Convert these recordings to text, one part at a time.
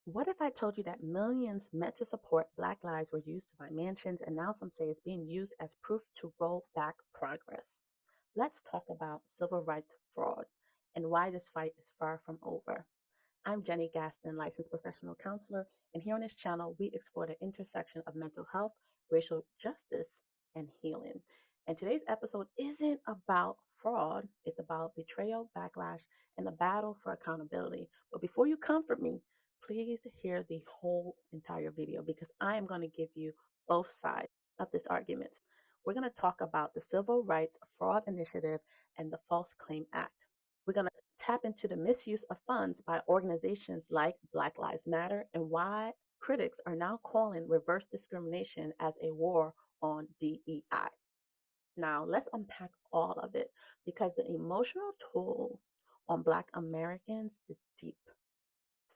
What if I told you that millions meant to support Black lives were used to buy mansions, and now some say it's being used as proof to roll back progress? Let's talk about civil rights fraud and why this fight is far from over. I'm Jenny Gaston, licensed professional counselor, and here on this channel, we explore the intersection of mental health, racial justice, and healing. And today's episode isn't about fraud, it's about betrayal, backlash, and the battle for accountability. But before you comfort me, please hear the whole entire video because I am going to give you both sides of this argument. We're going to talk about the Civil Rights Fraud Initiative and the False Claim Act. We're going to tap into the misuse of funds by organizations like Black Lives Matter and why critics are now calling reverse discrimination as a war on DEI. Now, let's unpack all of it because the emotional toll on Black Americans is deep.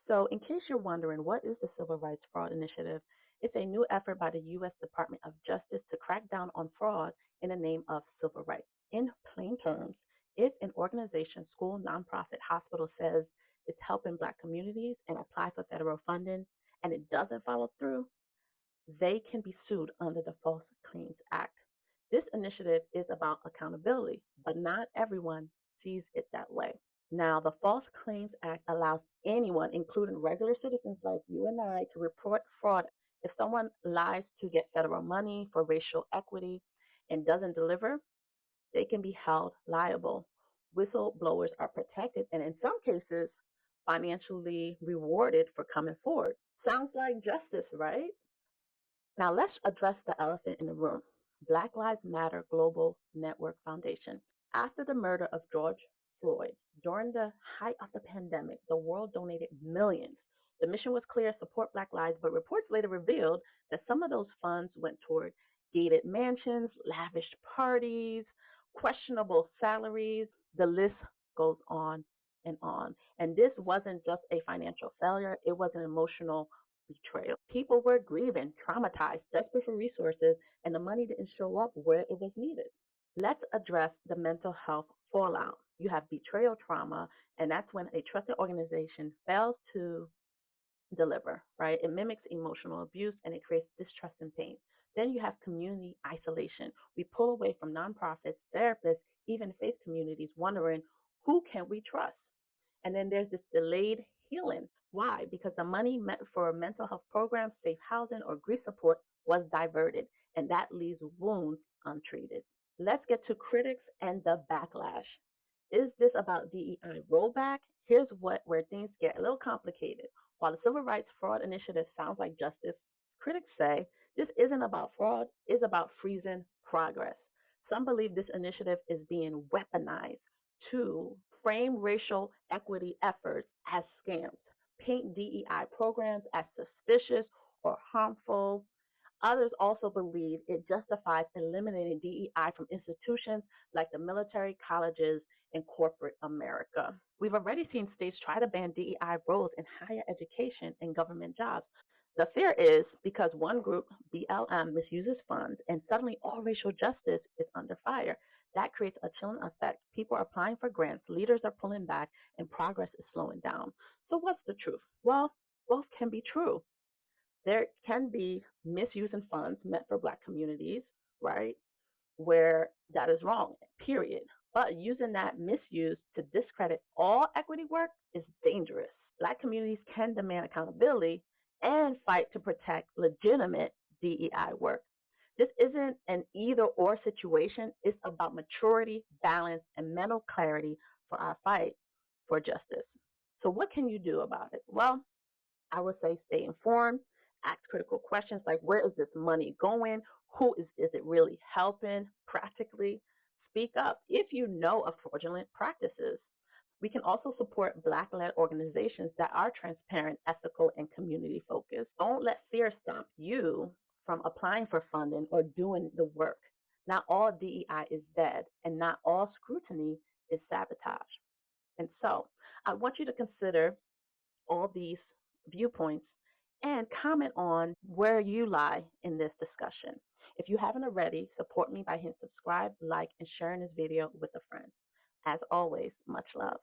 So, in case you're wondering, what is the Civil Rights Fraud Initiative? It's a new effort by the U.S. Department of Justice to crack down on fraud in the name of civil rights. In plain terms, if an organization, school, nonprofit, hospital says it's helping Black communities and apply for federal funding and it doesn't follow through, they can be sued under the False Claims Act. This initiative is about accountability, but not everyone sees it that way. Now, the False Claims Act allows anyone, including regular citizens like you and I, to report fraud. If someone lies to get federal money for racial equity and doesn't deliver, they can be held liable. Whistleblowers are protected and, in some cases, financially rewarded for coming forward. Sounds like justice, right? Now, let's address the elephant in the room. Black Lives Matter Global Network Foundation. After the murder of George Floyd, during the height of the pandemic, the world donated millions. The mission was clear, support Black lives, but reports later revealed that some of those funds went toward gated mansions, lavish parties, questionable salaries. The list goes on and on. And this wasn't just a financial failure, it was an emotional betrayal. People were grieving, traumatized, desperate for resources, and the money didn't show up where it was needed. Let's address the mental health fallout. You have betrayal trauma, and that's when a trusted organization fails to deliver, right? It mimics emotional abuse and it creates distrust and pain. Then you have community isolation. We pull away from nonprofits, therapists, even faith communities, wondering who can we trust? And then there's this delayed healing. Why? Because the money meant for mental health programs, safe housing, or grief support was diverted, and that leaves wounds untreated. Let's get to critics and the backlash. Is this about DEI rollback? Here's where things get a little complicated. While the Civil Rights Fraud Initiative sounds like justice, critics say this isn't about fraud, it's about freezing progress. Some believe this initiative is being weaponized to frame racial equity efforts as scams, paint DEI programs as suspicious or harmful. Others also believe it justifies eliminating DEI from institutions like the military, colleges, and corporate America. We've already seen states try to ban DEI roles in higher education and government jobs. The fear is because one group, BLM, misuses funds and suddenly all racial justice is under fire. That creates a chilling effect. People are applying for grants, leaders are pulling back, and progress is slowing down. So, what's the truth? Well, both can be true. There can be misusing funds meant for Black communities, right? Where that is wrong, period. But using that misuse to discredit all equity work is dangerous. Black communities can demand accountability and fight to protect legitimate DEI work. This isn't an either or situation. It's about maturity, balance, and mental clarity for our fight for justice. So, what can you do about it? Well, I would say stay informed, ask critical questions like where is this money going? Who is it really helping practically? Speak up if you know of fraudulent practices. We can also support Black led organizations that are transparent, ethical, and community focused. Don't let fear stop you from applying for funding or doing the work. Not all DEI is dead, and not all scrutiny is sabotage. And so I want you to consider all these viewpoints and comment on where you lie in this discussion. If you haven't already, support me by hitting subscribe, like, and sharing this video with a friend. As always, much love.